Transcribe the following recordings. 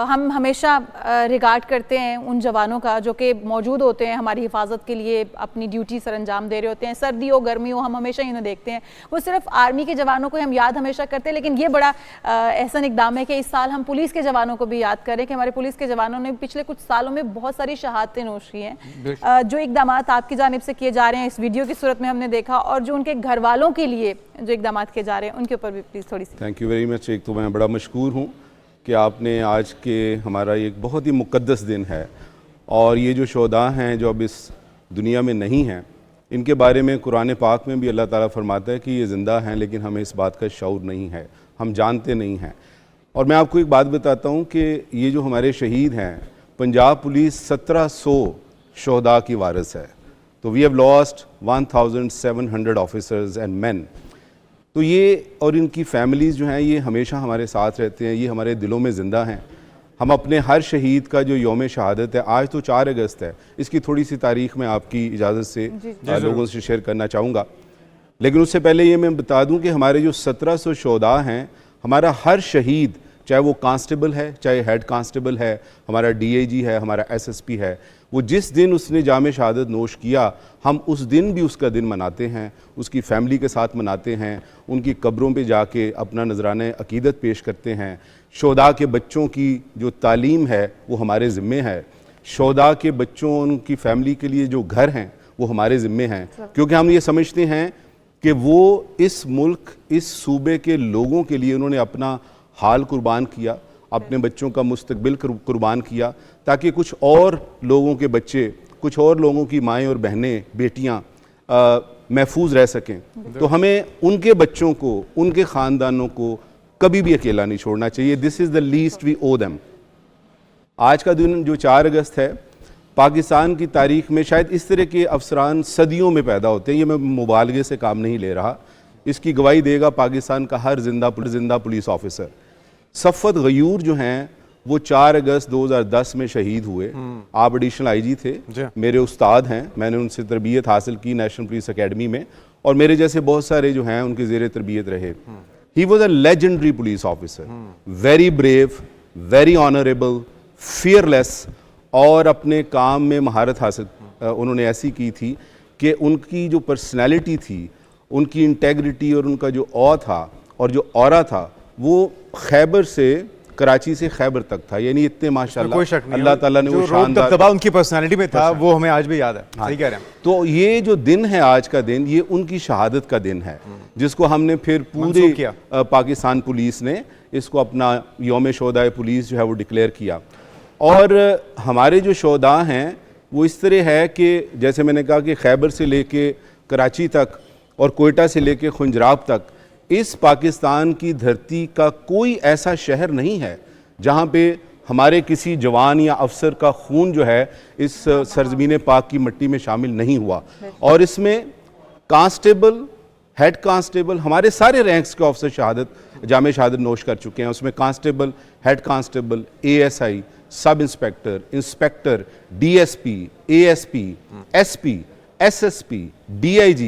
हम हमेशा रिगार्ड करते हैं उन जवानों का जो कि मौजूद होते हैं हमारी हिफाजत के लिए, अपनी ड्यूटी सर अंजाम दे रहे होते हैं, सर्दी हो गर्मी हो, हम हमेशा इन्हें देखते हैं। वो सिर्फ आर्मी के जवानों को हम याद हमेशा करते हैं, लेकिन ये बड़ा एहसन इकदाम है कि इस साल हम पुलिस के जवानों को भी याद करें कि हमारे पुलिस के जवानों ने पिछले कुछ सालों में बहुत सारी शहादतें नोश की हैं। जो इकदाम आपकी जानिब से किए जा रहे हैं इस वीडियो की सूरत में हमने देखा, और जो उनके घर वालों के लिए जो इकदाम किए जा रहे हैं उनके ऊपर भी प्लीज़ थोड़ी सी। Thank you very much. एक तो मैं बड़ा मशकूर हूँ कि आपने आज के हमारा एक बहुत ही मुक़द्दस दिन है, और ये जो शोहदा हैं जो अब इस दुनिया में नहीं हैं, इनके बारे में कुरान पाक में भी अल्लाह ताला फरमाता है कि ये ज़िंदा हैं लेकिन हमें इस बात का शऊर नहीं है, हम जानते नहीं हैं। और मैं आपको एक बात बताता हूँ कि ये जो हमारे शहीद हैं, पंजाब पुलिस 1700 शोहदा की वारिस है। तो we have lost 1700 officers and man. तो ये और इनकी फैमिलीज़ जो हैं ये हमेशा हमारे साथ रहते हैं, ये हमारे दिलों में ज़िंदा हैं। हम अपने हर शहीद का जो यौम शहादत है, आज तो 4 अगस्त है, इसकी थोड़ी सी तारीख़ मैं आपकी इजाज़त से लोगों से शेयर करना चाहूँगा। लेकिन उससे पहले ये मैं बता दूँ कि हमारे जो 1700 शोहदा हैं, हमारा हर शहीद, चाहे वो कांस्टेबल है, चाहे हेड कांस्टेबल है, हमारा DIG है, हमारा SSP है, वो जिस दिन उसने जाम शहादत नोश किया, हम उस दिन भी उसका दिन मनाते हैं, उसकी फ़ैमिली के साथ मनाते हैं, उनकी कब्रों पे जाके अपना नजराने अकीदत पेश करते हैं। शोहदा के बच्चों की जो तालीम है वो हमारे ज़िम्मे है। शोहदा के बच्चों, उनकी फ़ैमिली के लिए जो घर हैं वो हमारे ज़िम्मे हैं, क्योंकि हम ये समझते हैं कि वो इस मुल्क, इस सूबे के लोगों के लिए उन्होंने अपना हाल कुर्बान किया, अपने बच्चों का मुस्तकबिल कुर्बान किया, ताकि कुछ और लोगों के बच्चे, कुछ और लोगों की माएँ और बहनें, बेटियाँ महफूज रह सकें। तो हमें उनके बच्चों को, उनके ख़ानदानों को कभी भी अकेला नहीं छोड़ना चाहिए। This is the least V owe them. आज का दिन जो 4 अगस्त है, पाकिस्तान की तारीख़ में शायद इस तरह के अफसरान सदियों में पैदा होते हैं। ये मैं मुबालगे से काम नहीं ले रहा, इसकी गवाही देगा पाकिस्तान का हर जिंदा पुलिस ऑफिसर। सफ़त गयूर जो हैं वो 4 अगस्त 2010 में शहीद हुए। आप एडिशनल IG थे, मेरे उस्ताद हैं, मैंने उनसे तरबियत हासिल की नेशनल पुलिस अकेडमी में, और मेरे जैसे बहुत सारे जो हैं उनके ज़ेरे तरबियत रहे। He was a legendary police officer, very brave, very honourable, fearless, और अपने काम में महारत हासिल उन्होंने ऐसी की थी कि उनकी जो पर्सनैलिटी थी, उनकी इंटेग्रिटी और उनका जो औ था और जो औरा था, वो खैबर से, कराची से खैबर तक था। यानी इतने माशाल्लाह अल्लाह ताला ने वो शानदार दबदबा उनकी पर्सनालिटी में था, वो हमें आज भी याद है। सही कह रहे हैं। तो ये जो दिन है आज का दिन, ये उनकी शहादत का दिन है, जिसको हमने फिर पूरे पाकिस्तान पुलिस ने इसको अपना यौम शोहदा पुलिस जो है वो डिक्लेयर किया। और हमारे जो शोहदा हैं वो इस तरह है कि जैसे मैंने कहा कि खैबर से लेके कराची तक और कोयटा से लेके खुंजराब तक, इस पाकिस्तान की धरती का कोई ऐसा शहर नहीं है जहाँ पे हमारे किसी जवान या अफसर का खून जो है इस सरजमीन पाक की मिट्टी में शामिल नहीं हुआ। और इसमें कांस्टेबल, हेड कांस्टेबल, हमारे सारे रैंक्स के ऑफिसर शहादत, जाम शहादत नोश कर चुके हैं। उसमें constable, head constable, ASI, sub inspector, inspector, DSP, ASP, SP, SSP, DIG,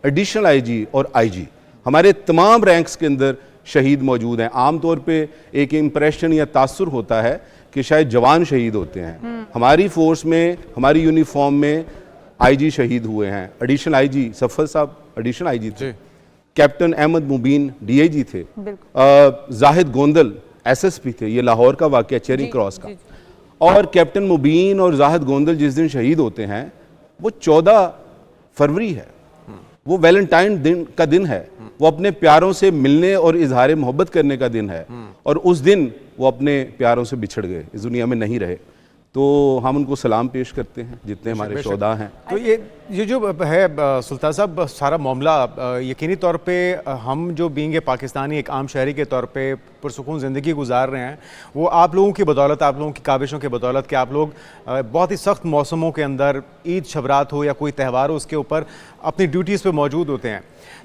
additional IG और IG, हमारे तमाम रैंक्स के अंदर शहीद मौजूद हैं। आम तौर पे एक इम्प्रेशन या तासुर होता है कि शायद जवान शहीद होते हैं। हमारी फोर्स में, हमारी यूनिफॉर्म में IG शहीद हुए हैं। एडिशनल IG सफर साहब एडिशनल IG थे, कैप्टन अहमद मुबीन DIG थे, जाहिद गोंदल SSP थे। ये लाहौर का वाक़या, चेरिंग क्रॉस का। और कैप्टन मुबीन और जाहिद गोंदल जिस दिन शहीद होते हैं वो 14 फरवरी है, वो वैलेंटाइन दिन का दिन है, वो अपने प्यारों से मिलने और इजहार मोहब्बत करने का दिन है। और उस दिन वो अपने प्यारों से बिछड़ गए, इस दुनिया में नहीं रहे। तो हम उनको सलाम पेश करते हैं जितने हमारे शोहदा हैं। तो ये जो है सुल्तान साहब, सारा मामला यकीनी तौर पे हम जो बीइंग ए पाकिस्तानी, एक आम शहरी के तौर पे पुरसुकून ज़िंदगी गुजार रहे हैं, वो आप लोगों की बदौलत, आप लोगों की काबिशों की बदौलत कि आप लोग बहुत ही सख्त मौसमों के अंदर, ईद शबरात हो या कोई त्यौहार हो, उसके ऊपर अपनी ड्यूटीज़ पे मौजूद होते हैं।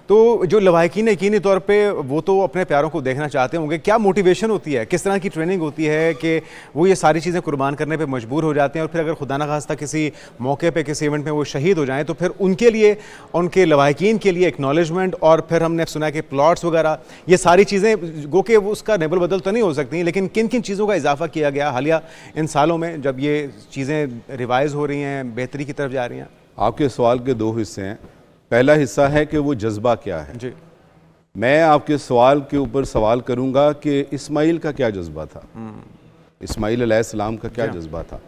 तो जो लवाहिकीन यकीनी तौर पे वो तो अपने प्यारों को देखना चाहते होंगे, क्या मोटिवेशन होती है, किस तरह की ट्रेनिंग होती है कि वो ये सारी चीज़ें कुर्बान करने पे मजबूर हो जाते हैं, और फिर अगर खुदा न खास्ता किसी मौके पे, किसी इवेंट में वो शहीद हो जाएं तो फिर उनके लिए, उनके लवाहिकीन के लिए एक्नॉलेजमेंट, और फिर हमने सुना कि प्लॉट्स वगैरह, ये सारी चीज़ें गो के उसका नेबल बदल तो नहीं हो सकती, लेकिन किन किन चीज़ों का इजाफा किया गया हालिया इन सालों में जब ये चीज़ें रिवाइज हो रही हैं, बेहतरी की तरफ जा रही हैं? आपके सवाल के दो हिस्से हैं। पहला हिस्सा है कि वो जज्बा क्या है। जी, मैं आपके सवाल के ऊपर सवाल करूंगा कि इस्माइल का क्या जज्बा था, इस्माइल अलैहिस्सलाम का क्या जज्बा था,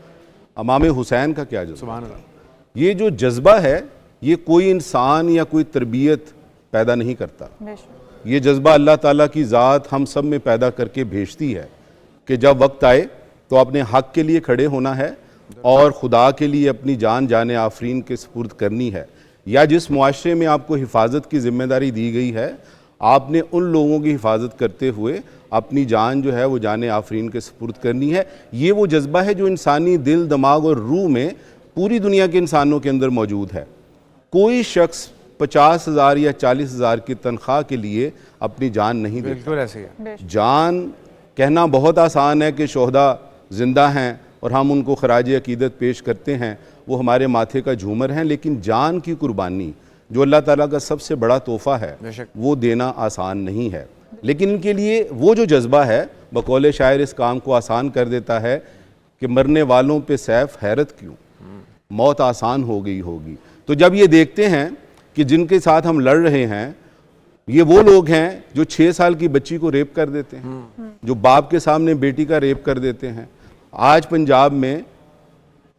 इमाम हुसैन का क्या जज्बा सुभान था। अल्लाह। ये जो जज्बा है ये कोई इंसान या कोई तरबियत पैदा नहीं करता। बेशक। ये जज्बा अल्लाह ताला की ज़ात हम सब में पैदा करके भेजती है कि जब वक्त आए तो अपने हक के लिए खड़े होना है और खुदा के लिए अपनी जान जाने आफरीन के सुपुर्द करनी है। या जिस मुआशरे में आपको हिफाजत की जिम्मेदारी दी गई है, आपने उन लोगों की हिफाजत करते हुए अपनी जान जो है वो जाने आफरीन के सुपुर्द करनी है। ये वो जज्बा है जो इंसानी दिल, दिमाग और रूह में पूरी दुनिया के इंसानों के अंदर मौजूद है। कोई शख्स 50,000 या 40,000 की तनख्वाह के लिए अपनी जान नहीं देता। बिल्कुल ऐसे ही है। जान कहना बहुत आसान है कि शोहदा जिंदा हैं और हम उनको खराज अकीदत पेश करते हैं, वो हमारे माथे का झूमर हैं, लेकिन जान की कुर्बानी जो अल्लाह ताला का सबसे बड़ा तोहफ़ा है वो देना आसान नहीं है। लेकिन इनके लिए वो जो जज्बा है बकौले शायर इस काम को आसान कर देता है कि मरने वालों पे सैफ हैरत क्यों, मौत आसान हो गई होगी। तो जब ये देखते हैं कि जिनके साथ हम लड़ रहे हैं ये वो लोग हैं जो 6 साल की बच्ची को रेप कर देते हैं, जो बाप के सामने बेटी का रेप कर देते हैं। आज पंजाब में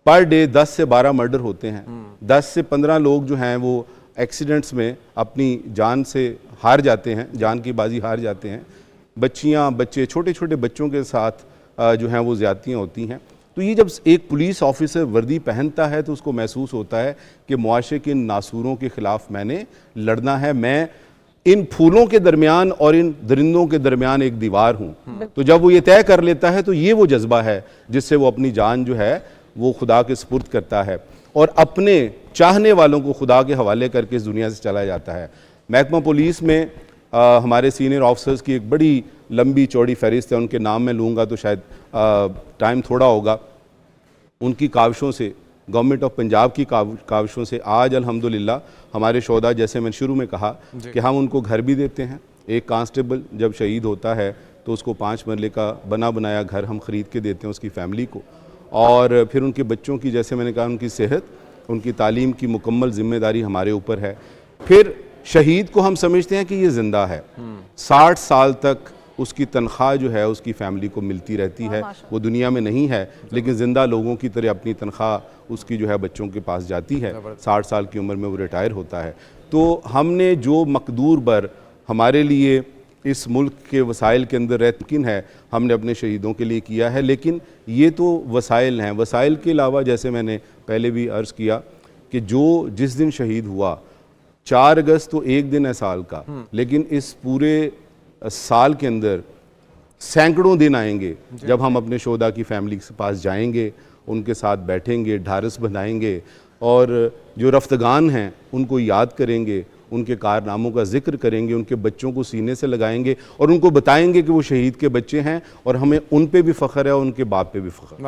पर डे 10 से 12 मर्डर होते हैं, 10 से 15 लोग जो हैं वो एक्सीडेंट्स में अपनी जान से हार जाते हैं, जान की बाजी हार जाते हैं। बच्चियां, बच्चे, छोटे छोटे बच्चों के साथ जो हैं वो ज़्यादतियाँ होती हैं। तो ये जब एक पुलिस ऑफिसर वर्दी पहनता है तो उसको महसूस होता है कि मुआशरे के इन नासूरों के ख़िलाफ़ मैंने लड़ना है, मैं इन फूलों के दरमियान और इन दरिंदों के दरमियान एक दीवार हूँ। तो जब वो ये तय कर लेता है तो ये वो जज्बा है जिससे वो अपनी जान जो है वो खुदा के सुपुर्द करता है और अपने चाहने वालों को खुदा के हवाले करके इस दुनिया से चला जाता है। महकमा पुलिस में हमारे सीनियर ऑफिसर्स की एक बड़ी लंबी चौड़ी फहरिस्त है, उनके नाम मैं लूँगा तो शायद टाइम थोड़ा होगा। उनकी काविशों से, गवर्नमेंट ऑफ पंजाब की काविशों से आज अल्हम्दुलिल्लाह हमारे शोहदा, जैसे मैंने शुरू में कहा कि हम उनको घर भी देते हैं। एक कांस्टेबल जब शहीद होता है तो उसको 5 मरले का बना बनाया घर हम ख़रीद के देते हैं उसकी फ़ैमिली को, और फिर उनके बच्चों की, जैसे मैंने कहा, उनकी सेहत, उनकी तालीम की मुकम्मल जिम्मेदारी हमारे ऊपर है। फिर शहीद को हम समझते हैं कि ये ज़िंदा है, 60 साल तक उसकी तनख्वाह जो है उसकी फ़ैमिली को मिलती रहती है। वो दुनिया में नहीं है लेकिन ज़िंदा लोगों की तरह अपनी तनख्वाह उसकी जो है बच्चों के पास जाती है। 60 साल की उम्र में वो रिटायर होता है। तो हमने जो मकदूर बर हमारे लिए इस मुल्क के वसाइल के अंदर मुमकिन है हमने अपने शहीदों के लिए किया है। लेकिन ये तो वसाइल हैं, वसाइल के अलावा जैसे मैंने पहले भी अर्ज़ किया कि जो जिस दिन शहीद हुआ 4 अगस्त तो एक दिन है साल का, लेकिन इस पूरे साल के अंदर सैकड़ों दिन आएंगे जब हम अपने शोहदा की फैमिली के पास जाएंगे, उनके साथ बैठेंगे, ढारस बनाएंगे और जो रफ्तगान हैं उनको याद करेंगे, उनके कारनामों का जिक्र करेंगे, उनके बच्चों को सीने से लगाएंगे और उनको बताएंगे कि वो शहीद के बच्चे हैं और हमें उन पे भी फ़ख्र है और उनके बाप पे भी फ़ख्र है।